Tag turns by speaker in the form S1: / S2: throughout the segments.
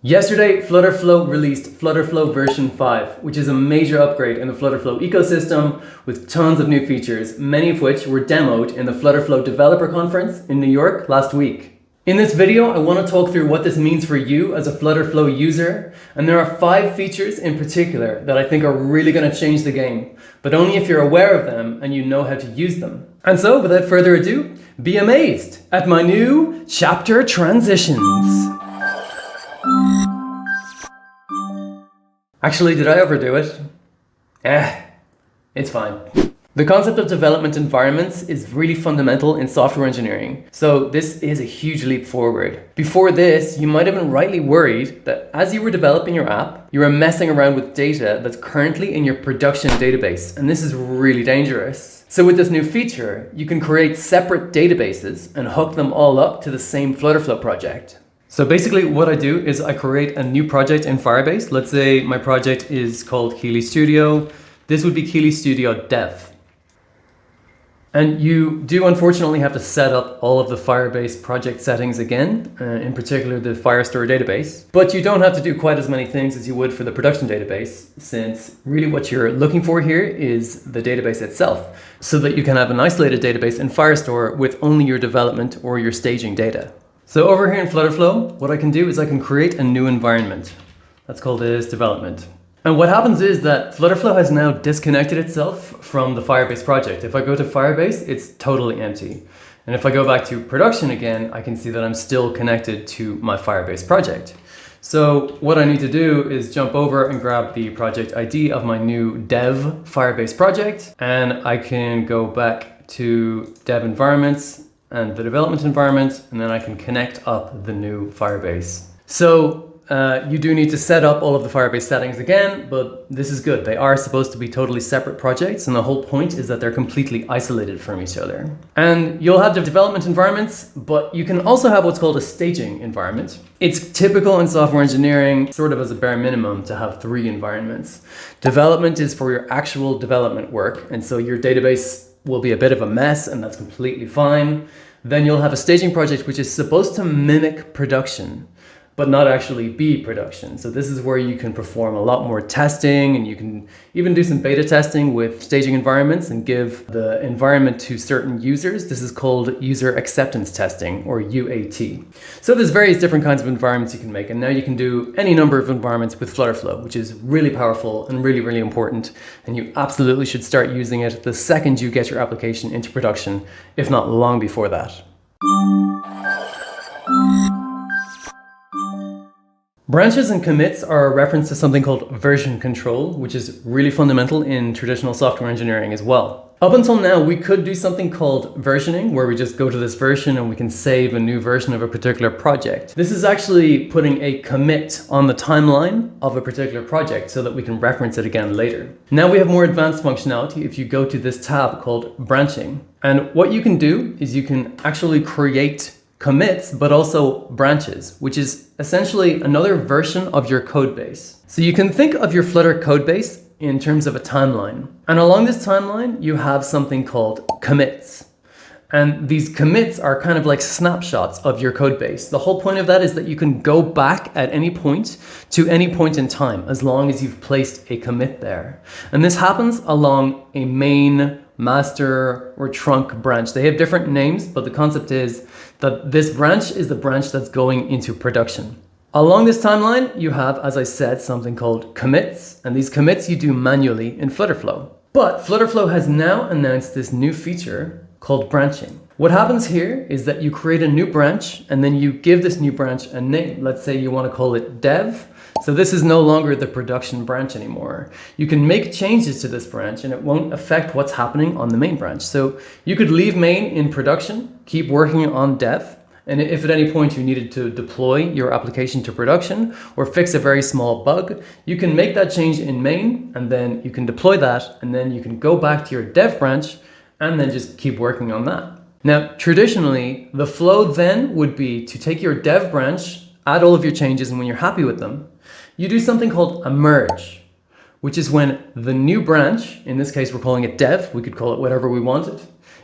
S1: Yesterday, Flutterflow released Flutterflow version 5, which is a major upgrade in the Flutterflow ecosystem with tons of new features, many of which were demoed in the Flutterflow Developer Conference in New York last week. In this video, I want to talk through what this means for you as a Flutterflow user, and there are 5 features in particular that I think are really going to change the game, but only if you're aware of them and you know how to use them. And so, without further ado, be amazed at my new chapter transitions. Actually, did I overdo it? It's fine. The concept of development environments is really fundamental in software engineering, so this is a huge leap forward. Before this, you might have been rightly worried that as you were developing your app, you were messing around with data that's currently in your production database, and this is really dangerous. So with this new feature, you can create separate databases and hook them all up to the same Flutterflow project. So basically what I do is I create a new project in Firebase. Let's say my project is called Keely Studio. This would be Keely Studio Dev. And you do unfortunately have to set up all of the Firebase project settings again, in particular the Firestore database. But you don't have to do quite as many things as you would for the production database, since really what you're looking for here is the database itself, so that you can have an isolated database in Firestore with only your development or your staging data. So over here in Flutterflow, what I can do is I can create a new environment. Let's call this development. And what happens is that Flutterflow has now disconnected itself from the Firebase project. If I go to Firebase, it's totally empty. And if I go back to production again, I can see that I'm still connected to my Firebase project. So what I need to do is jump over and grab the project ID of my new dev Firebase project. And I can go back to dev environments and the development environment, and then I can connect up the new Firebase. So you do need to set up all of the Firebase settings again, but this is good. They are supposed to be totally separate projects, and the whole point is that they're completely isolated from each other. And you'll have the development environments, but you can also have what's called a staging environment. It's typical in software engineering, sort of as a bare minimum, to have 3 environments. Development is for your actual development work, and so your database will be a bit of a mess, and that's completely fine. Then you'll have a staging project which is supposed to mimic production, but not actually be production. So this is where you can perform a lot more testing, and you can even do some beta testing with staging environments and give the environment to certain users. This is called user acceptance testing, or UAT. So there's various different kinds of environments you can make, and now you can do any number of environments with Flutterflow, which is really powerful and really, really important. And you absolutely should start using it the second you get your application into production, if not long before that. Branches and commits are a reference to something called version control, which is really fundamental in traditional software engineering as well. Up until now, we could do something called versioning, where we just go to this version and we can save a new version of a particular project. This is actually putting a commit on the timeline of a particular project so that we can reference it again later. Now we have more advanced functionality if you go to this tab called branching. And what you can do is you can actually create commits, but also branches, which is essentially another version of your code base. So you can think of your Flutter code base in terms of a timeline. And along this timeline, you have something called commits. And these commits are kind of like snapshots of your code base. The whole point of that is that you can go back at any point to any point in time, as long as you've placed a commit there. And this happens along a main, master, or trunk branch. They have different names, but the concept is that this branch is the branch that's going into production. Along this timeline, you have, as I said, something called commits, and these commits you do manually in Flutterflow. But Flutterflow has now announced this new feature called branching. What happens here is that you create a new branch, and then you give this new branch a name. Let's say you want to call it dev. So this is no longer the production branch anymore. You can make changes to this branch and it won't affect what's happening on the main branch. So you could leave main in production, keep working on dev, and if at any point you needed to deploy your application to production or fix a very small bug, you can make that change in main, and then you can deploy that, and then you can go back to your dev branch and then just keep working on that. Now, traditionally, the flow then would be to take your dev branch, add all of your changes, and when you're happy with them, you do something called a merge, which is when the new branch, in this case we're calling it dev, we could call it whatever we wanted,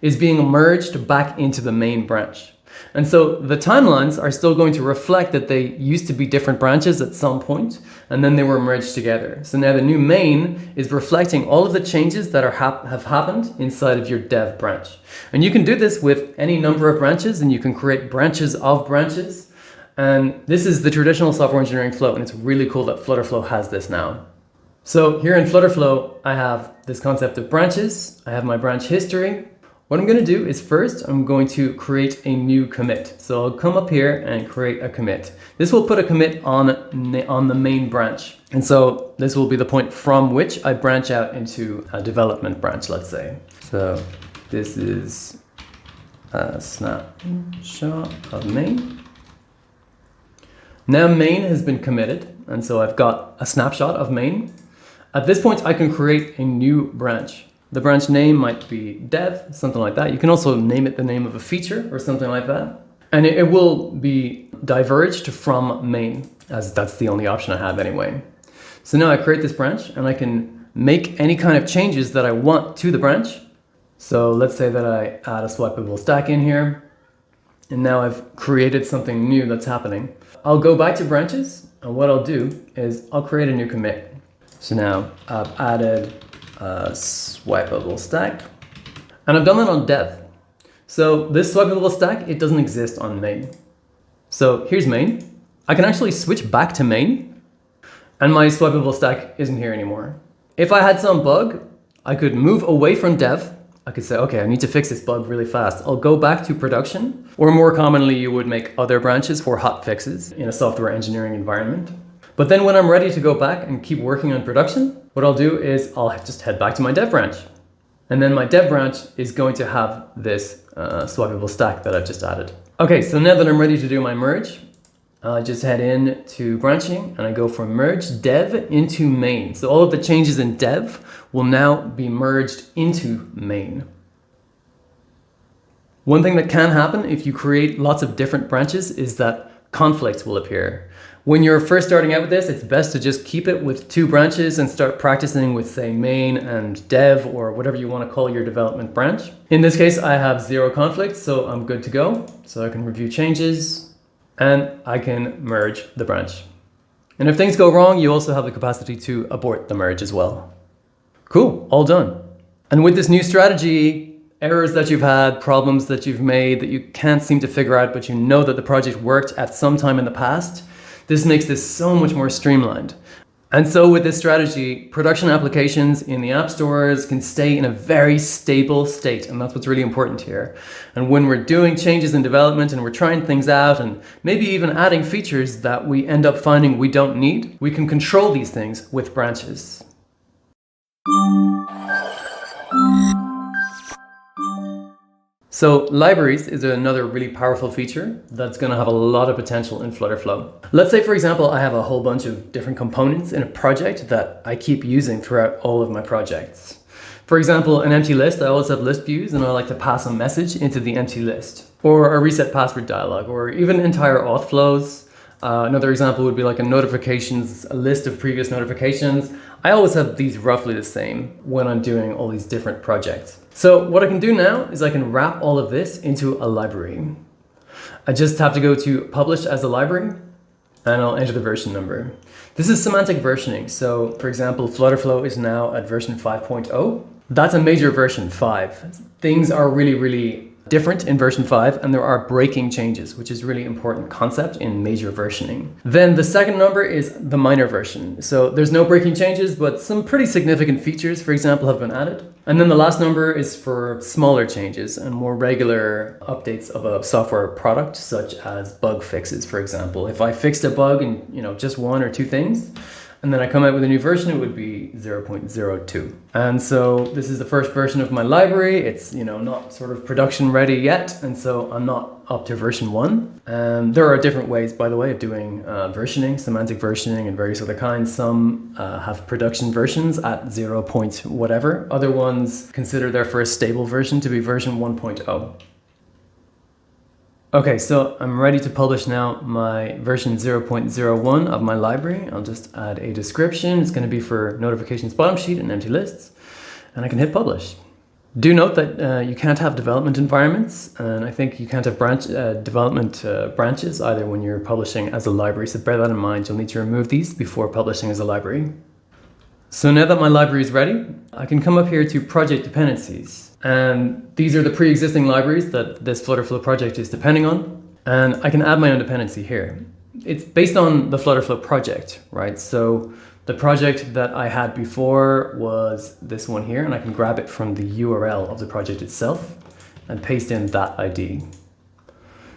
S1: is being merged back into the main branch. And so the timelines are still going to reflect that they used to be different branches at some point, and then they were merged together. So now the new main is reflecting all of the changes that have happened inside of your dev branch. And you can do this with any number of branches, and you can create branches of branches. And this is the traditional software engineering flow, and it's really cool that Flutterflow has this now. So here in Flutterflow, I have this concept of branches. I have my branch history. What I'm going to do is first, I'm going to create a new commit. So I'll come up here and create a commit. This will put a commit on the main branch. And so this will be the point from which I branch out into a development branch, let's say. So this is a snapshot of main. Now main has been committed. And so I've got a snapshot of main. At this point, I can create a new branch. The branch name might be dev, something like that. You can also name it the name of a feature or something like that. And it will be diverged from main, as that's the only option I have anyway. So now I create this branch and I can make any kind of changes that I want to the branch. So let's say that I add a swipeable stack in here. And now I've created something new that's happening. I'll go back to branches, and what I'll do is I'll create a new commit. So now I've added a swipeable stack, and I've done that on dev. So this swipeable stack, it doesn't exist on main. So here's main. I can actually switch back to main, and my swipeable stack isn't here anymore. If I had some bug, I could move away from dev. I could say, okay, I need to fix this bug really fast. I'll go back to production, or more commonly, you would make other branches for hot fixes in a software engineering environment. But then when I'm ready to go back and keep working on production, what I'll do is I'll just head back to my dev branch. And then my dev branch is going to have this swipeable stack that I've just added. Okay, so now that I'm ready to do my merge, I just head in to branching and I go from merge dev into main. So all of the changes in dev will now be merged into main. One thing that can happen if you create lots of different branches is that conflicts will appear. When you're first starting out with this, it's best to just keep it with 2 branches and start practicing with, say, main and dev or whatever you want to call your development branch. In this case, I have 0 conflicts, so I'm good to go. So I can review changes and I can merge the branch. And if things go wrong, you also have the capacity to abort the merge as well. Cool, all done. And with this new strategy, errors that you've had, problems that you've made that you can't seem to figure out, but you know that the project worked at some time in the past, this makes this so much more streamlined. And so with this strategy, production applications in the app stores can stay in a very stable state, and that's what's really important here. And when we're doing changes in development and we're trying things out and maybe even adding features that we end up finding we don't need, we can control these things with branches. So libraries is another really powerful feature that's going to have a lot of potential in Flutterflow. Let's say, for example, I have a whole bunch of different components in a project that I keep using throughout all of my projects. For example, an empty list, I always have list views and I like to pass a message into the empty list, or a reset password dialog, or even entire auth flows. Another example would be like a list of previous notifications. I always have these roughly the same when I'm doing all these different projects. So what I can do now is I can wrap all of this into a library. I just have to go to publish as a library and I'll enter the version number. This is semantic versioning. So for example, Flutterflow is now at version 5.0. That's a major version 5. Things are really different in version 5 and there are breaking changes, which is really important concept in major versioning. Then the second number is the minor version. So there's no breaking changes, but some pretty significant features, for example, have been added. And then the last number is for smaller changes and more regular updates of a software product, such as bug fixes, for example. If I fixed a bug in just 1 or 2 things, and then I come out with a new version, it would be 0.02. And so this is the first version of my library. It's not sort of production ready yet, and so I'm not up to version 1. There are different ways, by the way, of doing versioning, semantic versioning, and various other kinds. Some have production versions at 0. whatever. Other ones consider their first stable version to be version 1.0. Okay, so I'm ready to publish now my version 0.01 of my library. I'll just add a description. It's going to be for notifications bottom sheet and empty lists. And I can hit publish. Do note that you can't have development environments, and I think you can't have development branches either when you're publishing as a library, so bear that in mind. You'll need to remove these before publishing as a library. So now that my library is ready, I can come up here to project dependencies. And these are the pre-existing libraries that this Flutterflow project is depending on. And I can add my own dependency here. It's based on the Flutterflow project, right? So the project that I had before was this one here, and I can grab it from the URL of the project itself and paste in that ID.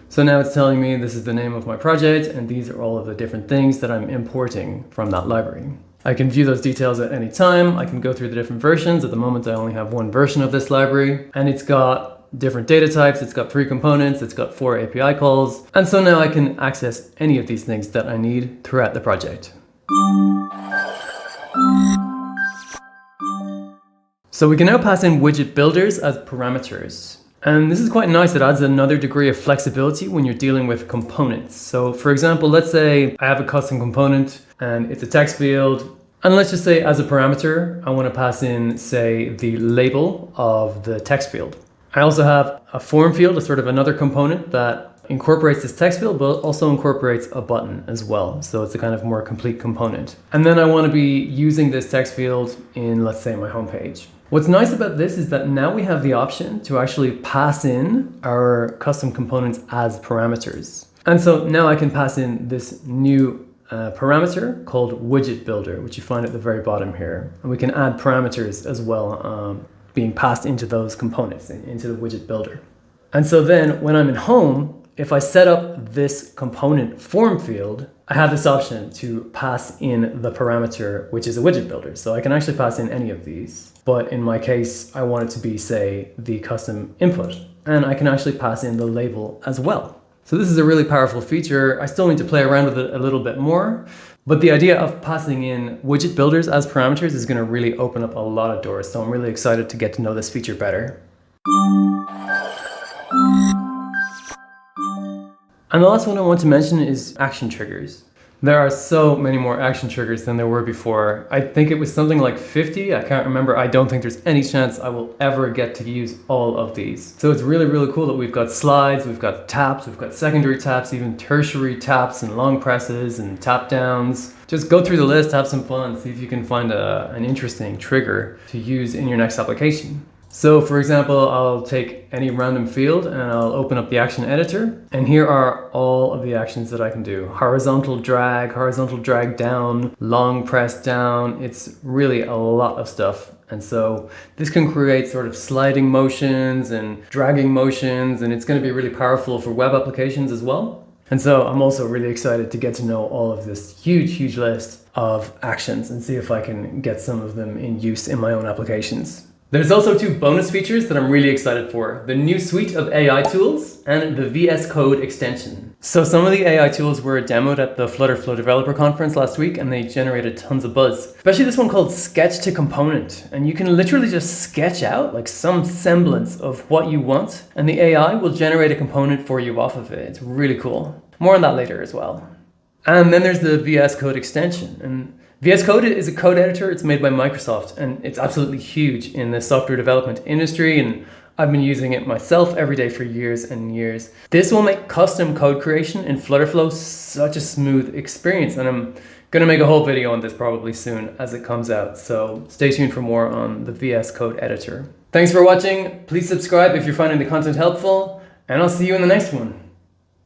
S1: So now it's telling me this is the name of my project, and these are all of the different things that I'm importing from that library. I can view those details at any time. I can go through the different versions. At the moment, I only have one version of this library, and it's got different data types. It's got 3 components. It's got 4 API calls. And so now I can access any of these things that I need throughout the project. So we can now pass in widget builders as parameters. And this is quite nice. It adds another degree of flexibility when you're dealing with components. So for example, let's say I have a custom component and it's a text field. And let's just say as a parameter, I want to pass in, say, the label of the text field. I also have a form field, a sort of another component that incorporates this text field, but also incorporates a button as well. So it's a kind of more complete component. And then I want to be using this text field in, let's say, my homepage. What's nice about this is that now we have the option to actually pass in our custom components as parameters. And so now I can pass in this new parameter called widget builder, which you find at the very bottom here. And we can add parameters as well being passed into those components, into the widget builder. And so then when I'm in home, if I set up this component form field, I have this option to pass in the parameter, which is a widget builder. So I can actually pass in any of these. But in my case, I want it to be, say, the custom input. And I can actually pass in the label as well. So this is a really powerful feature. I still need to play around with it a little bit more. But the idea of passing in widget builders as parameters is going to really open up a lot of doors. So I'm really excited to get to know this feature better. And the last one I want to mention is action triggers. There are so many more action triggers than there were before. I think it was something like 50. I can't remember. I don't think there's any chance I will ever get to use all of these. So it's really, really cool that we've got slides, we've got taps, we've got secondary taps, even tertiary taps and long presses and tap downs. Just go through the list, have some fun, see if you can find an interesting trigger to use in your next application. So for example, I'll take any random field and I'll open up the action editor. And here are all of the actions that I can do. Horizontal drag down, long press down. It's really a lot of stuff. And so this can create sort of sliding motions and dragging motions, and it's going to be really powerful for web applications as well. And so I'm also really excited to get to know all of this huge list of actions and see if I can get some of them in use in my own applications. There's also 2 bonus features that I'm really excited for. The new suite of AI tools and the VS Code extension. So some of the AI tools were demoed at the Flutterflow developer conference last week, and they generated tons of buzz. Especially this one called Sketch to Component. And you can literally just sketch out like some semblance of what you want, and the AI will generate a component for you off of it. It's really cool. More on that later as well. And then there's the VS Code extension. And VS Code is a code editor. It's made by Microsoft, and it's absolutely huge in the software development industry, and I've been using it myself every day for years and years. This will make custom code creation in Flutterflow such a smooth experience, and I'm going to make a whole video on this probably soon as it comes out, so stay tuned for more on the VS Code editor. Thanks for watching. Please subscribe if you're finding the content helpful, and I'll see you in the next one.